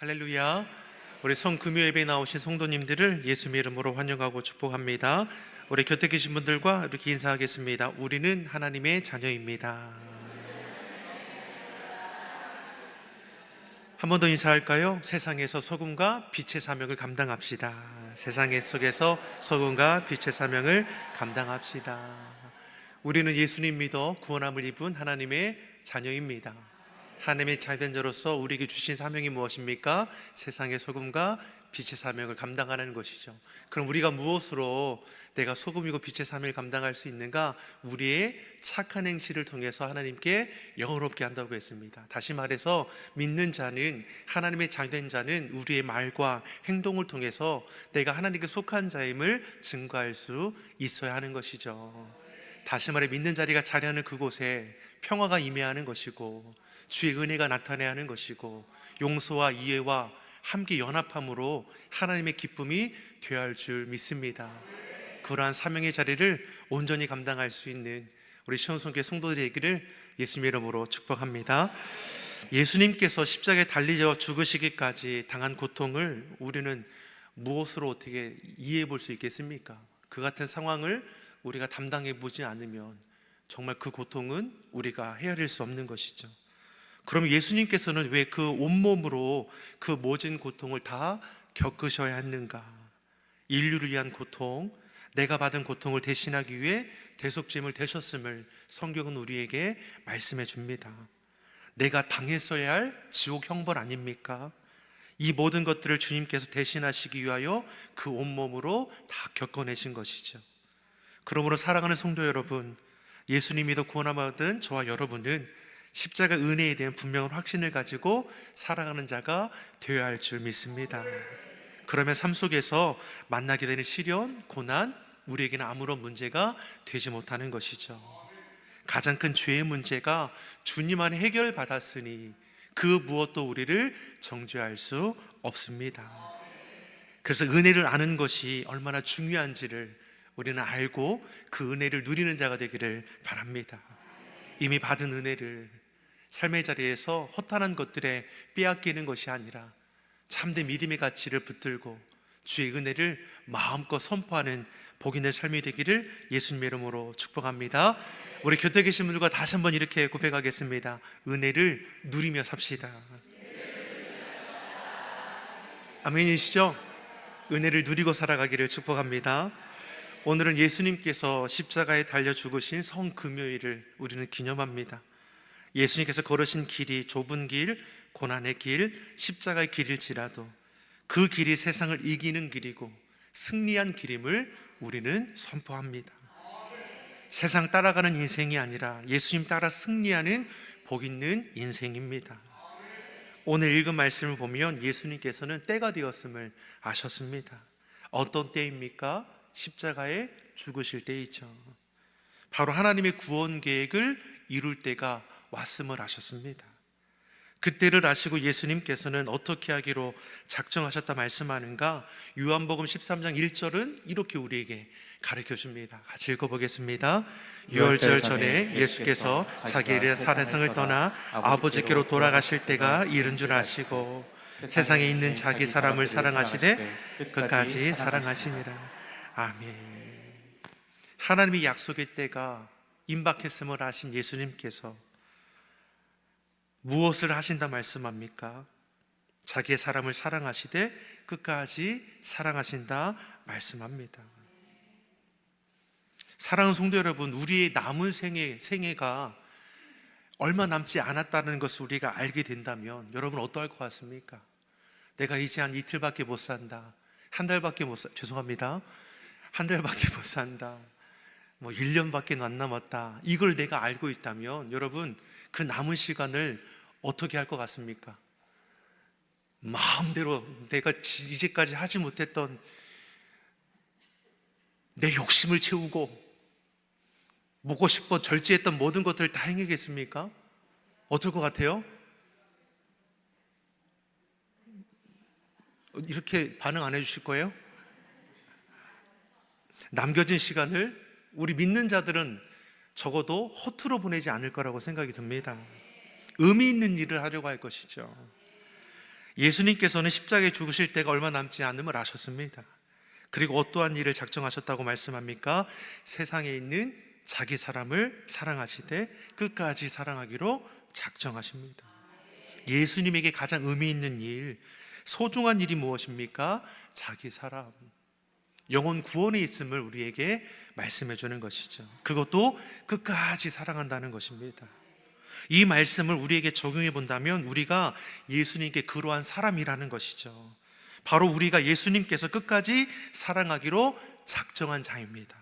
할렐루야. 우리 성금요 예배에 나오신 성도님들을 예수님의 이름으로 환영하고 축복합니다. 우리 곁에 계신 분들과 이렇게 인사하겠습니다. 우리는 하나님의 자녀입니다. 한 번 더 인사할까요? 세상에서 소금과 빛의 사명을 감당합시다. 세상 속에서 소금과 빛의 사명을 감당합시다. 우리는 예수님 믿어 구원함을 입은 하나님의 자녀입니다. 하나님의 자녀된 자로서 우리에게 주신 사명이 무엇입니까? 세상의 소금과 빛의 사명을 감당하는 것이죠. 그럼 우리가 무엇으로 내가 소금이고 빛의 사명을 감당할 수 있는가? 우리의 착한 행실을 통해서 하나님께 영원롭게 한다고 했습니다. 다시 말해서 믿는 자는, 하나님의 자녀된 자는 우리의 말과 행동을 통해서 내가 하나님께 속한 자임을 증거할 수 있어야 하는 것이죠. 다시 말해 믿는 자리가 자리하는 그곳에 평화가 임해하는 것이고, 주의 은혜가 나타나야 하는 것이고, 용서와 이해와 함께 연합함으로 하나님의 기쁨이 되어야 할 줄 믿습니다. 그러한 사명의 자리를 온전히 감당할 수 있는 우리 시온성교회 성도들이 되기를 예수님의 이름으로 축복합니다. 예수님께서 십자가에 달리져 죽으시기까지 당한 고통을 우리는 무엇으로 어떻게 이해해 볼 수 있겠습니까? 그 같은 상황을 우리가 담당해 보지 않으면 정말 그 고통은 우리가 헤아릴 수 없는 것이죠. 그럼 예수님께서는 왜 그 온몸으로 그 모진 고통을 다 겪으셔야 했는가? 인류를 위한 고통, 내가 받은 고통을 대신하기 위해 대속죄물 되셨음을 성경은 우리에게 말씀해 줍니다. 내가 당했어야 할 지옥 형벌 아닙니까? 이 모든 것들을 주님께서 대신하시기 위하여 그 온몸으로 다 겪어내신 것이죠. 그러므로 사랑하는 성도 여러분, 예수님이도 구원함을 얻은 저와 여러분은 십자가 은혜에 대한 분명한 확신을 가지고 살아가는 자가 되어야 할 줄 믿습니다. 그러면 삶 속에서 만나게 되는 시련, 고난, 우리에게는 아무런 문제가 되지 못하는 것이죠. 가장 큰 죄의 문제가 주님 안에 해결받았으니 그 무엇도 우리를 정죄할 수 없습니다. 그래서 은혜를 아는 것이 얼마나 중요한지를 우리는 알고 그 은혜를 누리는 자가 되기를 바랍니다. 이미 받은 은혜를 삶의 자리에서 허탄한 것들에 빼앗기는 것이 아니라 참된 믿음의 가치를 붙들고 주의 은혜를 마음껏 선포하는 복 있는 삶이 되기를 예수님의 이름으로 축복합니다. 우리 곁에 계신 분들과 다시 한번 이렇게 고백하겠습니다. 은혜를 누리며 삽시다. 아멘이시죠? 은혜를 누리고 살아가기를 축복합니다. 오늘은 예수님께서 십자가에 달려 죽으신 성금요일을 우리는 기념합니다. 예수님께서 걸으신 길이 좁은 길, 고난의 길, 십자가의 길일지라도 그 길이 세상을 이기는 길이고 승리한 길임을 우리는 선포합니다. 세상 따라가는 인생이 아니라 예수님 따라 승리하는 복 있는 인생입니다. 오늘 읽은 말씀을 보면 예수님께서는 때가 되었음을 아셨습니다. 어떤 때입니까? 십자가에 죽으실 때이죠. 바로 하나님의 구원 계획을 이룰 때가 왔음을 아셨습니다. 그때를 아시고 예수님께서는 어떻게 하기로 작정하셨다 말씀하는가? 요한복음 13장 1절은 이렇게 우리에게 가르쳐 줍니다. 같이 읽어보겠습니다. 유월절 전에 예수께서 자기의 사내성을 떠나 아버지께로 돌아가실 때가 이른 줄 아시고 세상에 있는 자기 사람을 사랑하시되 끝까지 사랑하시니라. 아멘. 하나님의 약속의 때가 임박했음을 아신 예수님께서 무엇을 하신다 말씀합니까? 자기의 사람을 사랑하시되 끝까지 사랑하신다 말씀합니다. 사랑하는 성도 여러분, 우리의 남은 생애가 얼마 남지 않았다는 것을 우리가 알게 된다면 여러분 어떠할 것 같습니까? 내가 이제 한 이틀밖에 못 산다, 한 달밖에 못 산다, 죄송합니다, 한 달밖에 못 산다, 1년밖에 안 남았다, 이걸 내가 알고 있다면 여러분 그 남은 시간을 어떻게 할 것 같습니까? 마음대로 내가 이제까지 하지 못했던 내 욕심을 채우고 먹고 싶어 절제했던 모든 것들을 다 행하겠습니까? 어떨 것 같아요? 이렇게 반응 안 해주실 거예요? 남겨진 시간을 우리 믿는 자들은 적어도 허투루 보내지 않을 거라고 생각이 듭니다. 의미 있는 일을 하려고 할 것이죠. 예수님께서는 십자가에 죽으실 때가 얼마 남지 않음을 아셨습니다. 그리고 어떠한 일을 작정하셨다고 말씀합니까? 세상에 있는 자기 사람을 사랑하시되 끝까지 사랑하기로 작정하십니다. 예수님에게 가장 의미 있는 일, 소중한 일이 무엇입니까? 자기 사람, 영혼 구원에 있음을 우리에게 말씀해 주는 것이죠. 그것도 끝까지 사랑한다는 것입니다. 이 말씀을 우리에게 적용해 본다면 우리가 예수님께 그러한 사람이라는 것이죠. 바로 우리가 예수님께서 끝까지 사랑하기로 작정한 자입니다.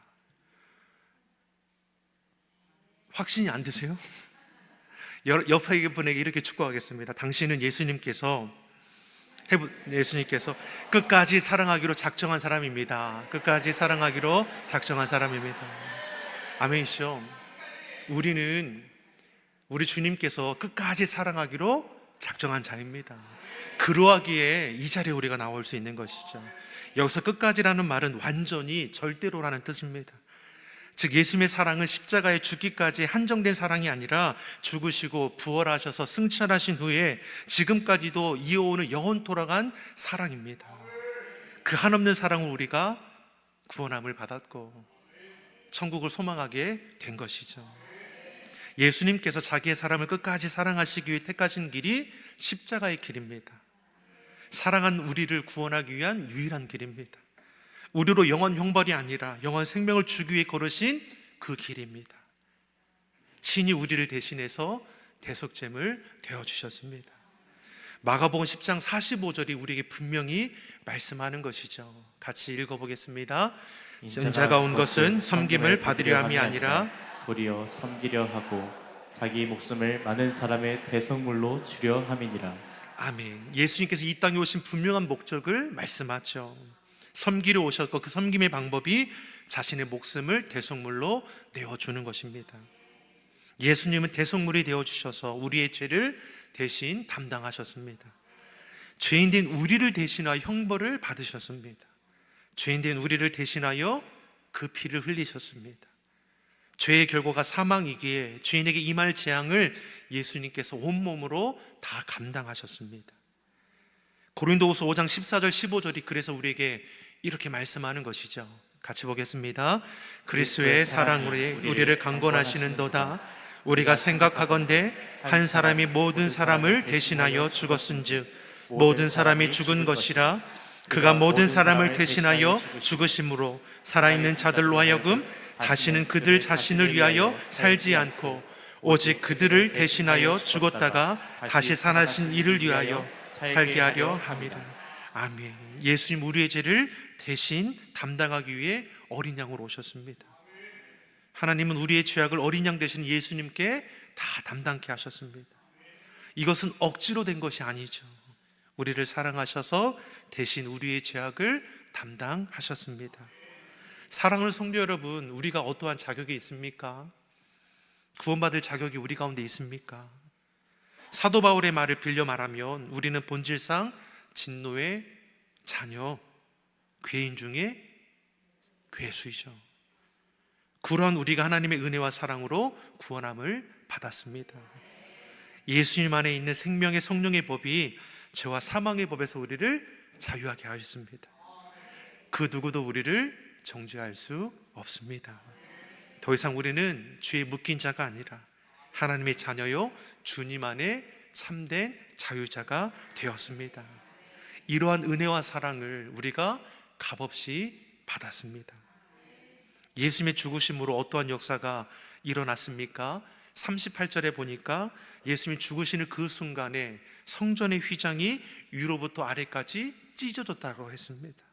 확신이 안 드세요? 옆에 분에게 이렇게 축복하겠습니다. 당신은 예수님께서 끝까지 사랑하기로 작정한 사람입니다. 끝까지 사랑하기로 작정한 사람입니다. 아멘이죠. 우리 주님께서 끝까지 사랑하기로 작정한 자입니다. 그러하기에 이 자리에 우리가 나올 수 있는 것이죠. 여기서 끝까지라는 말은 완전히 절대로라는 뜻입니다. 즉 예수님의 사랑은 십자가에 죽기까지 한정된 사랑이 아니라 죽으시고 부활하셔서 승천하신 후에 지금까지도 이어오는 영원토록 한 사랑입니다. 그 한없는 사랑을 우리가 구원함을 받았고 천국을 소망하게 된 것이죠. 예수님께서 자기의 사람을 끝까지 사랑하시기 위해 택하신 길이 십자가의 길입니다. 사랑한 우리를 구원하기 위한 유일한 길입니다. 우리로 영원 형벌이 아니라 영원 생명을 주기 위해 걸으신 그 길입니다. 친히 우리를 대신해서 대속죄물 되어주셨습니다. 마가복음 10장 45절이 우리에게 분명히 말씀하는 것이죠. 같이 읽어보겠습니다. 인자가 온 것은 섬김을 받으려 함이 아니라 도리어 섬기려 하고 자기 목숨을 많은 사람의 대속물로 주려 함이니라. 아멘. 예수님께서 이 땅에 오신 분명한 목적을 말씀하죠. 섬기려 오셨고 그 섬김의 방법이 자신의 목숨을 대속물로 내어주는 것입니다. 예수님은 대속물이 되어주셔서 우리의 죄를 대신 담당하셨습니다. 죄인된 우리를 대신하여 형벌을 받으셨습니다. 죄인된 우리를 대신하여 그 피를 흘리셨습니다. 죄의 결과가 사망이기에 죄인에게 임할 재앙을 예수님께서 온몸으로 다 감당하셨습니다. 고린도후서 5장 14절 15절이 그래서 우리에게 이렇게 말씀하는 것이죠. 같이 보겠습니다. 그리스도의 사랑으로 우리를 강권하시는도다. 우리가 생각하건대 한 사람이 모든 사람을 대신하여 죽었은즉 모든 사람이 죽은 것이라. 그가 모든 사람을 대신하여 죽으심으로 살아있는 자들로 하여금 다시는 그들 자신을 위하여 살지 않고 오직 그들을 대신하여 죽었다가 다시 살아나신 이를 위하여 살게 하려 함이라. 아멘. 예수님 우리의 죄를 대신 담당하기 위해 어린 양으로 오셨습니다. 하나님은 우리의 죄악을 어린 양 되신 예수님께 다 담당케 하셨습니다. 이것은 억지로 된 것이 아니죠. 우리를 사랑하셔서 대신 우리의 죄악을 담당하셨습니다. 사랑하는 성도 여러분, 우리가 어떠한 자격이 있습니까? 구원받을 자격이 우리 가운데 있습니까? 사도 바울의 말을 빌려 말하면 우리는 본질상 진노의 자녀, 괴인 중에 괴수이죠. 그런 우리가 하나님의 은혜와 사랑으로 구원함을 받았습니다. 예수님 안에 있는 생명의 성령의 법이 죄와 사망의 법에서 우리를 자유하게 하셨습니다. 그 누구도 우리를 정죄할 수 없습니다. 더 이상 우리는 죄에 묶인 자가 아니라 하나님의 자녀요 주님 안에 참된 자유자가 되었습니다. 이러한 은혜와 사랑을 우리가 값없이 받았습니다. 예수님의 죽으심으로 어떠한 역사가 일어났습니까? 38절에 보니까 예수님이 죽으시는 그 순간에 성전의 휘장이 위로부터 아래까지 찢어졌다고 했습니다.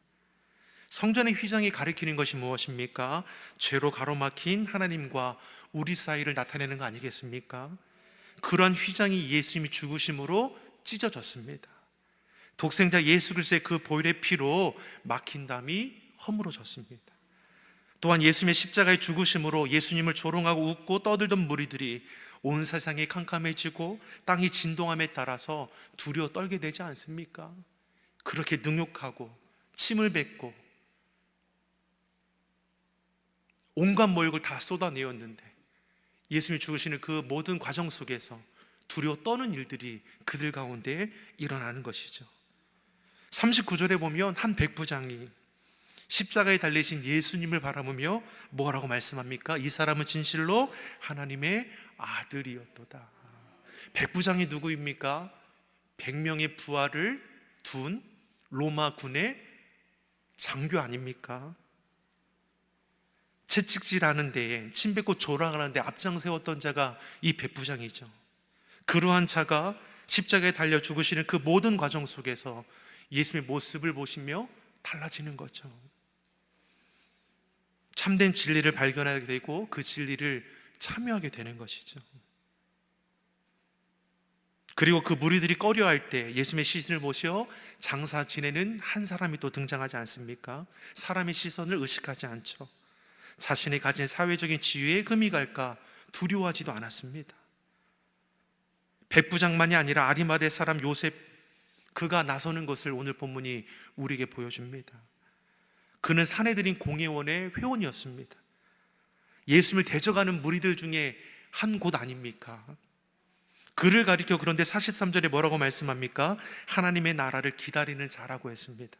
성전의 휘장이 가리키는 것이 무엇입니까? 죄로 가로막힌 하나님과 우리 사이를 나타내는 거 아니겠습니까? 그러한 휘장이 예수님이 죽으심으로 찢어졌습니다. 독생자 예수 그리스도의 그 보혈의 피로 막힌 담이 허물어졌습니다. 또한 예수님의 십자가의 죽으심으로 예수님을 조롱하고 웃고 떠들던 무리들이 온 세상이 캄캄해지고 땅이 진동함에 따라서 두려워 떨게 되지 않습니까? 그렇게 능욕하고 침을 뱉고 온갖 모욕을 다 쏟아내었는데 예수님이 죽으시는 그 모든 과정 속에서 두려워 떠는 일들이 그들 가운데 일어나는 것이죠. 39절에 보면 한 백부장이 십자가에 달리신 예수님을 바라보며 뭐라고 말씀합니까? 이 사람은 진실로 하나님의 아들이었도다. 백부장이 누구입니까? 100명의 부하를 둔 로마 군의 장교 아닙니까? 채찍질하는 데에 침 뱉고 조랑하는 데 앞장 세웠던 자가 이 백부장이죠. 그러한 자가 십자가에 달려 죽으시는 그 모든 과정 속에서 예수님의 모습을 보시며 달라지는 거죠. 참된 진리를 발견하게 되고 그 진리를 참여하게 되는 것이죠. 그리고 그 무리들이 꺼려할 때 예수님의 시신을 모셔 장사 지내는 한 사람이 또 등장하지 않습니까? 사람의 시선을 의식하지 않죠. 자신이 가진 사회적인 지위에 금이 갈까 두려워하지도 않았습니다. 백부장만이 아니라 아리마대 사람 요셉, 그가 나서는 것을 오늘 본문이 우리에게 보여줍니다. 그는 사내들인 공회원의 회원이었습니다. 예수님을 대적하는 무리들 중에 한 곳 아닙니까? 그를 가리켜 그런데 43절에 뭐라고 말씀합니까? 하나님의 나라를 기다리는 자라고 했습니다.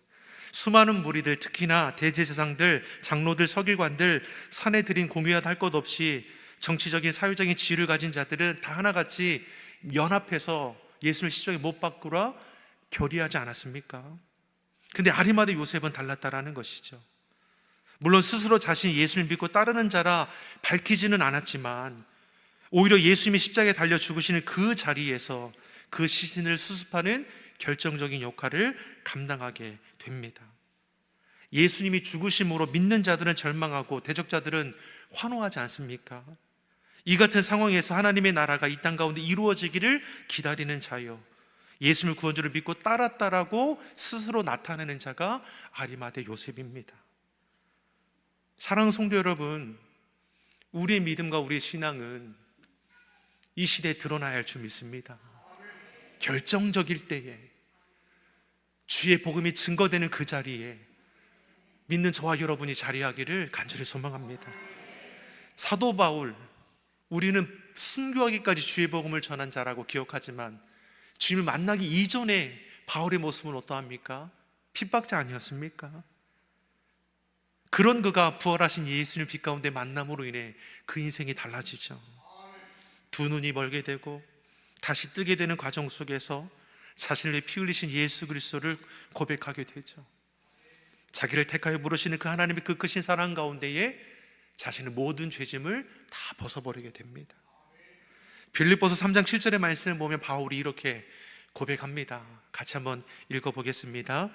수많은 무리들, 특히나 대제사장들, 장로들, 서기관들, 사내들인 공회와 할 것 없이 정치적인 사회적인 지위를 가진 자들은 다 하나같이 연합해서 예수를 십자가에 못 박으라 결의하지 않았습니까? 근데 아리마대 요셉은 달랐다라는 것이죠. 물론 스스로 자신이 예수를 믿고 따르는 자라 밝히지는 않았지만 오히려 예수님이 십자가에 달려 죽으시는 그 자리에서 그 시신을 수습하는 결정적인 역할을 감당하게 됩니다. 예수님이 죽으심으로 믿는 자들은 절망하고 대적자들은 환호하지 않습니까? 이 같은 상황에서 하나님의 나라가 이 땅 가운데 이루어지기를 기다리는 자요, 예수님을 구원주를 믿고 따랐다라고 스스로 나타내는 자가 아리마대 요셉입니다. 사랑하는 성도 여러분, 우리의 믿음과 우리의 신앙은 이 시대에 드러나야 할 줄 믿습니다. 결정적일 때에, 주의 복음이 증거되는 그 자리에 믿는 저와 여러분이 자리하기를 간절히 소망합니다. 사도 바울, 우리는 순교하기까지 주의 복음을 전한 자라고 기억하지만 주님을 만나기 이전에 바울의 모습은 어떠합니까? 핍박자 아니었습니까? 그런 그가 부활하신 예수님을 빛 가운데 만남으로 인해 그 인생이 달라지죠. 두 눈이 멀게 되고 다시 뜨게 되는 과정 속에서 자신을 위해 피 흘리신 예수 그리스도를 고백하게 되죠. 자기를 택하여 부르시는 그 하나님의 그 크신 사랑 가운데에 자신의 모든 죄짐을 다 벗어버리게 됩니다. 빌립보서 3장 7절의 말씀을 보면 바울이 이렇게 고백합니다. 같이 한번 읽어보겠습니다.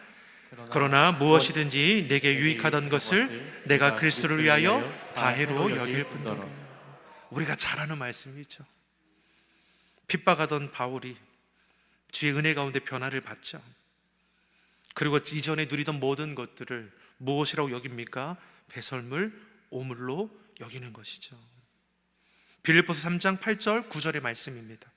그러나 무엇이든지 내게 유익하던 것을 내가 그리스도를 위하여 다해로 여길 뿐더러. 우리가 잘 아는 말씀이죠. 핍박하던 바울이 주의 은혜 가운데 변화를 받죠. 그리고 이전에 누리던 모든 것들을 무엇이라고 여깁니까? 배설물, 오물로 여기는 것이죠. 빌립보서 3장 8절 9절의 말씀입니다.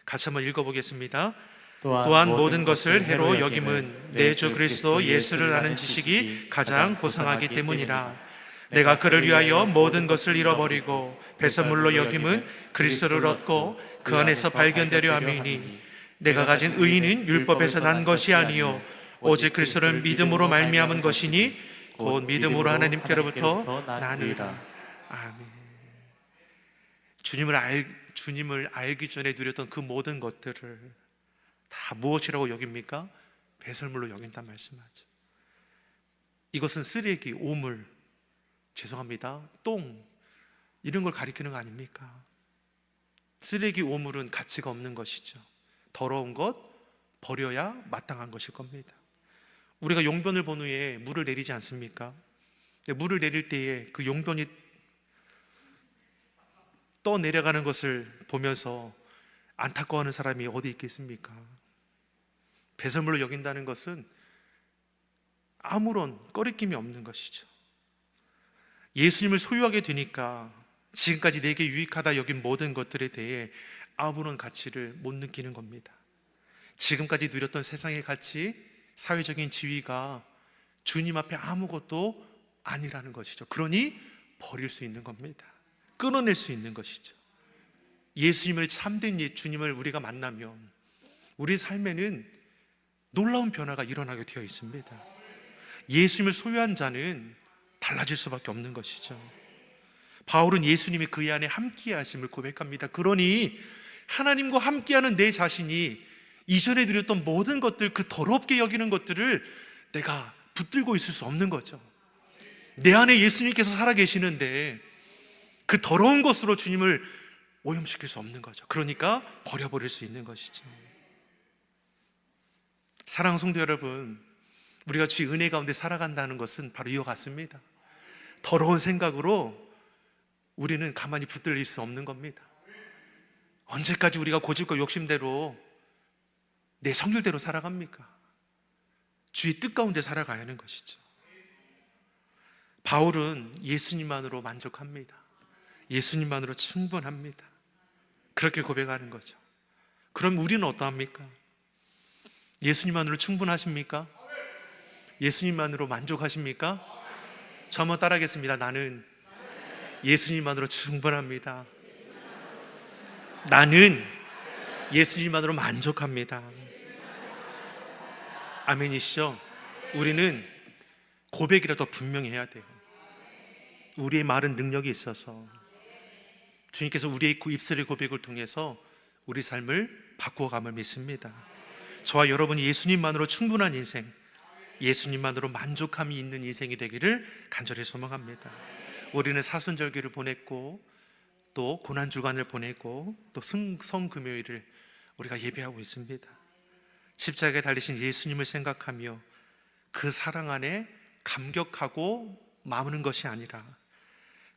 같이 한번 읽어보겠습니다. 또한 모든 것을 해로 여김은 내 주 그리스도 예수를 아는 지식이 가장 고상하기 때문이라. 내가 그를 위하여 모든 것을 잃어버리고 배설물로 여김은 그리스도를 얻고 그 안에서 발견되려 함이니 내가 가진 의인은 율법에서 난 것이 아니요 오직 그리스도를 믿음으로 말미암은 것이니 곧 믿음으로 하나님께로부터 나느니라. 아멘. 주님을 알기 전에 누렸던 그 모든 것들을 다 무엇이라고 여깁니까? 배설물로 여긴단 말씀하죠. 이것은 쓰레기, 오물, 죄송합니다, 똥, 이런 걸 가리키는 거 아닙니까? 쓰레기, 오물은 가치가 없는 것이죠. 더러운 것, 버려야 마땅한 것일 겁니다. 우리가 용변을 본 후에 물을 내리지 않습니까? 물을 내릴 때에 그 용변이 떠내려가는 것을 보면서 안타까워하는 사람이 어디 있겠습니까? 배설물로 여긴다는 것은 아무런 꺼리낌이 없는 것이죠. 예수님을 소유하게 되니까 지금까지 내게 유익하다 여긴 모든 것들에 대해 아무런 가치를 못 느끼는 겁니다. 지금까지 누렸던 세상의 가치, 사회적인 지위가 주님 앞에 아무것도 아니라는 것이죠. 그러니 버릴 수 있는 겁니다. 끊어낼 수 있는 것이죠. 예수님을, 참된 주님을 우리가 만나면 우리 삶에는 놀라운 변화가 일어나게 되어 있습니다. 예수님을 소유한 자는 달라질 수밖에 없는 것이죠. 바울은 예수님이 그의 안에 함께 하심을 고백합니다. 그러니 하나님과 함께하는 내 자신이 이전에 드렸던 모든 것들, 그 더럽게 여기는 것들을 내가 붙들고 있을 수 없는 거죠. 내 안에 예수님께서 살아계시는데 그 더러운 것으로 주님을 오염시킬 수 없는 거죠. 그러니까 버려버릴 수 있는 것이죠. 사랑하는 성도 여러분, 우리가 주의 은혜 가운데 살아간다는 것은 바로 이와 같습니다. 더러운 생각으로 우리는 가만히 붙들릴 수 없는 겁니다. 언제까지 우리가 고집과 욕심대로 내 성질대로 살아갑니까? 주의 뜻 가운데 살아가야 하는 것이죠. 바울은 예수님만으로 만족합니다. 예수님만으로 충분합니다. 그렇게 고백하는 거죠. 그럼 우리는 어떠합니까? 예수님만으로 충분하십니까? 예수님만으로 만족하십니까? 저 한번 따라하겠습니다. 나는 예수님만으로 충분합니다. 나는 예수님만으로 만족합니다. 아멘이시죠? 우리는 고백이라도 분명히 해야 돼요. 우리의 말은 능력이 있어서 주님께서 우리의 입술의 고백을 통해서 우리 삶을 바꾸어감을 믿습니다. 저와 여러분이 예수님만으로 충분한 인생, 예수님만으로 만족함이 있는 인생이 되기를 간절히 소망합니다. 우리는 사순절기를 보냈고 또 고난주간을 보내고 또 성금요일을 우리가 예배하고 있습니다. 십자가에 달리신 예수님을 생각하며 그 사랑 안에 감격하고 마무는 것이 아니라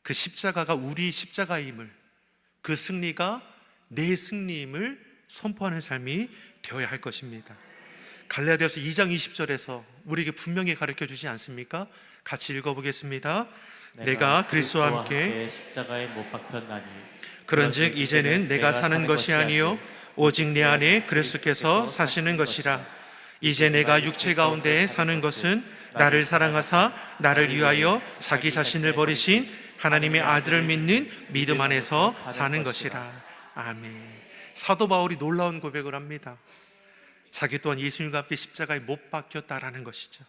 그 십자가가 우리 십자가임을, 그 승리가 내 승리임을 선포하는 삶이 되어야 할 것입니다. 갈라디아서 2장 20절에서 우리에게 분명히 가르쳐 주지 않습니까? 같이 읽어보겠습니다. 내가 그리스도와 함께 십자가에 못 박혔나니 그런즉 이제는 내가 사는 것이 아니요 오직 내 안에 그리스도께서 사시는 것이라. 이제 내가 육체 가운데 사는 것은 나를 사랑하사 나를 위하여 자기 자신을 버리신 하나님의 아들을 믿는 믿음 안에서 사는 것이라. 아멘. 사도 바울이 놀라운 고백을 합니다. 자기 또한 예수님과 함께 십자가에 못 박혔다라는 것이죠.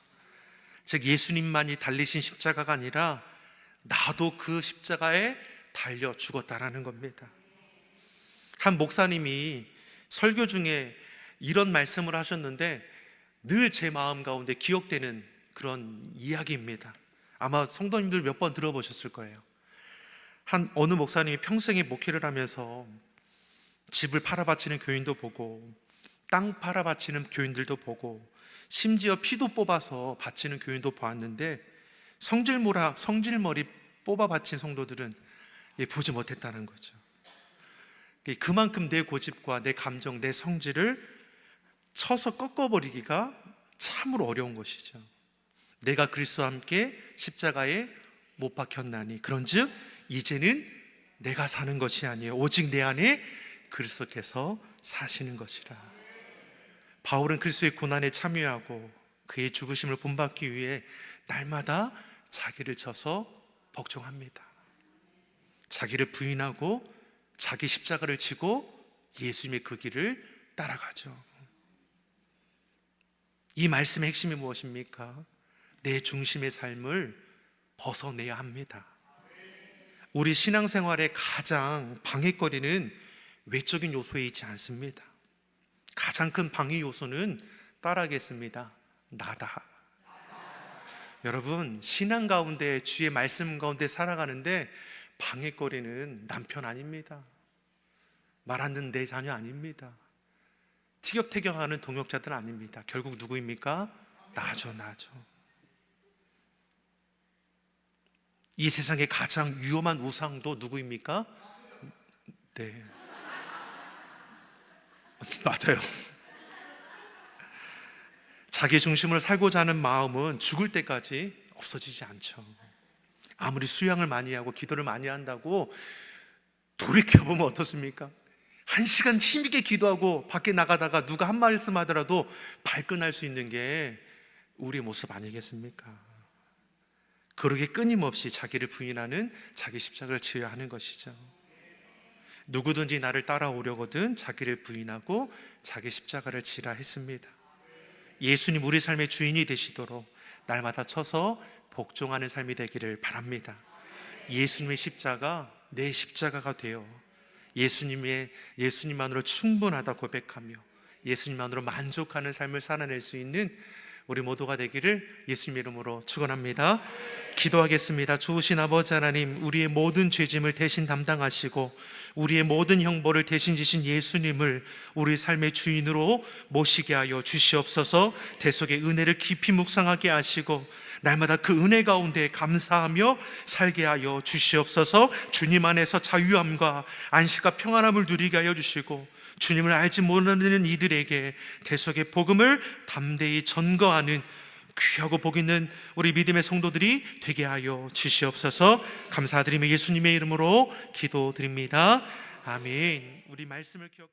즉 예수님만이 달리신 십자가가 아니라 나도 그 십자가에 달려 죽었다라는 겁니다. 한 목사님이 설교 중에 이런 말씀을 하셨는데 늘 제 마음 가운데 기억되는 그런 이야기입니다. 아마 성도님들 몇 번 들어보셨을 거예요. 어느 목사님이 평생에 목회를 하면서 집을 팔아바치는 교인도 보고 땅 팔아바치는 교인들도 보고 심지어 피도 뽑아서 바치는 교인도 보았는데 성질머리 뽑아 바친 성도들은 보지 못했다는 거죠. 그만큼 내 고집과 내 감정, 내 성질을 쳐서 꺾어버리기가 참으로 어려운 것이죠. 내가 그리스도와 함께 십자가에 못 박혔나니 그런즉 이제는 내가 사는 것이 아니에요 오직 내 안에 그리스도께서 사시는 것이라. 바울은 그리스도의 고난에 참여하고 그의 죽으심을 본받기 위해 날마다 자기를 쳐서 복종합니다. 자기를 부인하고 자기 십자가를 지고 예수님의 그 길을 따라가죠. 이 말씀의 핵심이 무엇입니까? 내 중심의 삶을 벗어내야 합니다. 우리 신앙생활의 가장 방해거리는 외적인 요소에 있지 않습니다. 가장 큰 방해 요소는 따라하겠습니다. 나다. 여러분, 신앙 가운데 주의 말씀 가운데 살아가는데 방해거리는 남편 아닙니다. 말 안 듣는 내 자녀 아닙니다. 티격태격하는 동역자들 아닙니다. 결국 누구입니까? 나죠. 이 세상의 가장 위험한 우상도 누구입니까? 네, 맞아요. 자기 중심으로 살고자 하는 마음은 죽을 때까지 없어지지 않죠. 아무리 수양을 많이 하고 기도를 많이 한다고 돌이켜보면 어떻습니까? 1시간 힘있게 기도하고 밖에 나가다가 누가 한 말씀 하더라도 발끈할 수 있는 게 우리의 모습 아니겠습니까? 그러게 끊임없이 자기를 부인하는 자기 십자가를 지어야 하는 것이죠. 누구든지 나를 따라오려거든 자기를 부인하고 자기 십자가를 지라 했습니다. 예수님 우리 삶의 주인이 되시도록 날마다 쳐서 복종하는 삶이 되기를 바랍니다. 예수님의 십자가 내 십자가가 되어 예수님만으로 충분하다 고백하며 예수님만으로 만족하는 삶을 살아낼 수 있는 우리 모두가 되기를 예수님의 이름으로 축원합니다. 기도하겠습니다. 좋으신 아버지 하나님, 우리의 모든 죄짐을 대신 담당하시고 우리의 모든 형벌을 대신 지신 예수님을 우리 삶의 주인으로 모시게 하여 주시옵소서. 대속의 은혜를 깊이 묵상하게 하시고 날마다 그 은혜 가운데 감사하며 살게 하여 주시옵소서. 주님 안에서 자유함과 안식과 평안함을 누리게 하여 주시고 주님을 알지 못하는 이들에게 대속의 복음을 담대히 전거하는 귀하고 복 있는 우리 믿음의 성도들이 되게 하여 주시옵소서. 감사드리며 예수님의 이름으로 기도드립니다. 아멘. 우리 말씀을 기억하며